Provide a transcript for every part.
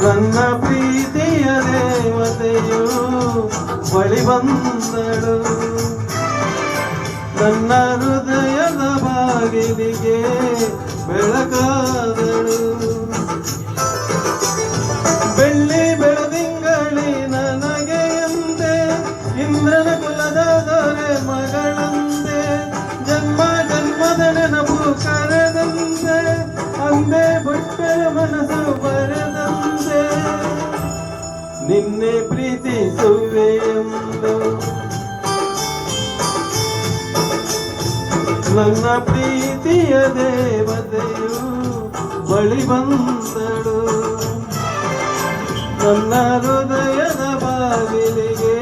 ನನ್ನ ಪ್ರೀತಿಯ ದೇವತೆಯು ಬಳಿ ಬಂದಳು, ನನ್ನ ಹೃದಯದ ಬಾಗಿಲಿಗೆ ಬೆಳಕಾದಳು. ಬೆಳ್ಳಿ ಬೆಳದಿಂಗಳಿ ನನಗೆ ಎಂದೆ, ಇಂದ್ರನ ಕುಲದ ದೊರೆ ಮಗಳಂತೆ, ಜನ್ಮ ಜನ್ಮದ ನೆನಪು ಕರೆದಂತೆ, ಅಂದೇ ಬಿಟ್ಟರೆ ಮನಸ್ಸು ಬರೆದಂತೆ, ನಿನ್ನೆ ಪ್ರೀತಿಸುವೆ ಎಂದು ನನ್ನ ಪ್ರೀತಿಯ ದೇವತೆಯು ಬಳಿ ಬಂದಳು, ನನ್ನ ಹೃದಯದ ಬಾಗಿಲಿಗೆ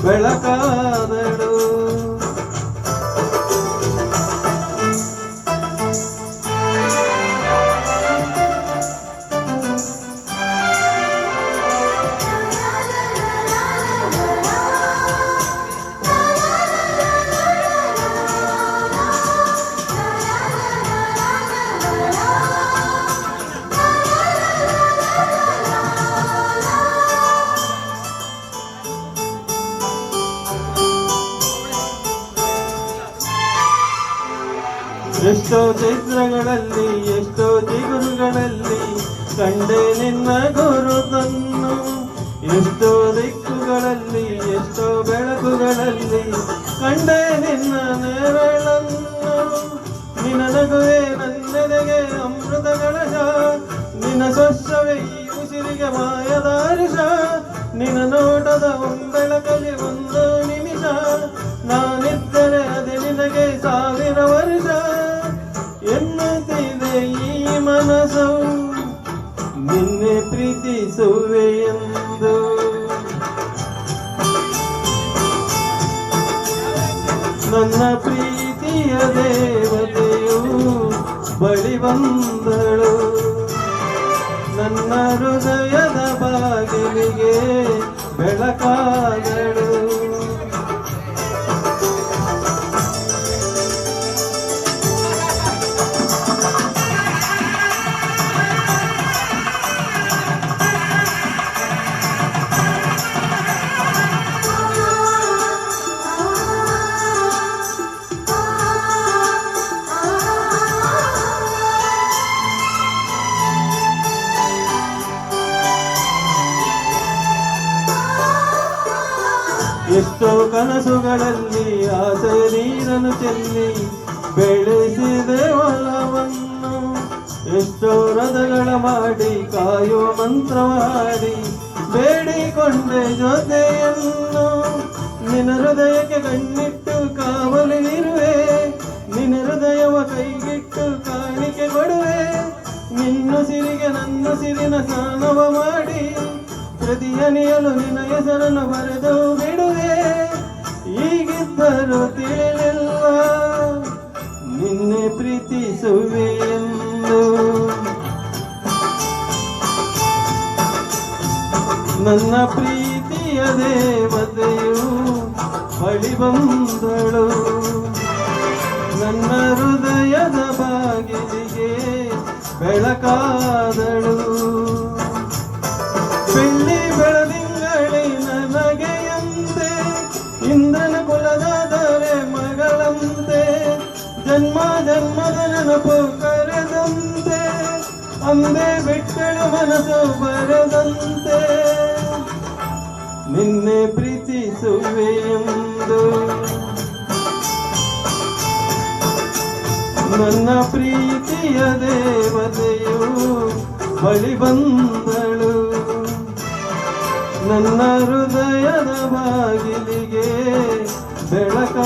ಬೆಳಕಾದಳು. ಎಷ್ಟೋ ಚಿತ್ರಗಳಲ್ಲಿ ಎಷ್ಟೋ ಚಿಗುರುಗಳಲ್ಲಿ ಕಂಡೆ ನಿನ್ನ ಗುರುತನ್ನು, ಎಷ್ಟೋ ದಿಕ್ಕುಗಳಲ್ಲಿ ಎಷ್ಟೋ ಬೆಳಕುಗಳಲ್ಲಿ ಕಂಡೆ ನಿನ್ನ ನೆರಳನ್ನು. ನಿನ್ನ ನಗುವೆ ನನ್ನೆದೆಗೆ ಅಮೃತ ಕಳಶ, ನಿನ್ನ ಸ್ವಚ್ಛವೇ ಈ ಉಸಿರಿಗೆ ಮಾಯದಾರಿಷ, ನಿನ್ನ ನೋಟದ ಬೆಳಕಲ್ಲಿ ಒಂದು ನಿಮಿಷ, ನಾನಿದ್ದರೆ ಅದೇ ನಿನಗೆ ಸಾವಿರ ವರ್ಷ ಎನ್ನುತ್ತಿದೆ ಈ ಮನಸ್ಸು, ನಿನ್ನೆ ಪ್ರೀತಿಸುವೆ ಎಂದು. ನನ್ನ ಪ್ರೀತಿಯ ದೇವತೆಯು ಬಳಿ ಬಂದಳು, ನನ್ನ ಹೃದಯದ ಬಾಗಿಲಿಗೆ ಬೆಳಕಾದಳು. ಎಷ್ಟೋ ಕನಸುಗಳಲ್ಲಿ ಆಸೆಯ ನೀರನ್ನು ಚೆಲ್ಲಿ ಬೆಳೆಸಿದೆ ಒಲವನ್ನು, ಎಷ್ಟೋ ರಥಗಳ ಮಾಡಿ ಕಾಯುವ ಮಂತ್ರವಾಡಿ ಬೇಡಿಕೊಂಡೆ ಜೊತೆಯನ್ನು. ನಿನ್ನ ಹೃದಯಕ್ಕೆ ಕಣ್ಣಿಟ್ಟು ಕಾವಲಿರುವೆ, ನಿನ್ನ ಹೃದಯವ ಕೈಗಿಟ್ಟು ಕಾಣಿಕೆ ಕೊಡುವೆ, ನಿನ್ನುಸಿರಿಗೆ ನನ್ನುಸಿರಿನ ಸ್ನಾನವ ಮಾಡಿ ಪ್ರತಿಯನಿಯಲು ನಿನ್ನ ಹೆಸರನ್ನು ಬರೆದು ಬಿಡುವೆ. ಈಗಿದ್ದರೂ ತಿಳಿಲಿಲ್ಲ ನಿನ್ನೆ ಪ್ರೀತಿಸುವೆ ಎಂದು. ನನ್ನ ಪ್ರೀತಿಯ ದೇವತೆಯು ಬಳಿ ಬಂದಳು, ನನ್ನ ಹೃದಯದ ಬಾಗಿಲಿಗೆ ಬೆಳಕಾದಳು. ಬೆಳ್ಳಿ ಬೆಳದಿಂಗಳಿ ನನಗೆ ಎಂದೆ, ಇಂದ್ರನ ಕುಲದ ದೊರೆ ಮಗಳಂತೆ, ಜನ್ಮ ಜನ್ಮದ ನೆನಪು ಕರೆದಂತೆ, ಅಂದೇ ಬಿಟ್ಟಳು ಮನಸ್ಸು ಬರೆದಂತೆ, ನಿನ್ನೆ ಪ್ರೀತಿಸುವೆ ಎಂದು. ನನ್ನ ಪ್ರೀತಿಯ ದೇವತೆಯು ಬಳಿ ಬಂದಳು, ನನ್ನ ಹೃದಯದ ಬಾಗಿಲಿಗೆ ಬೆಳಕ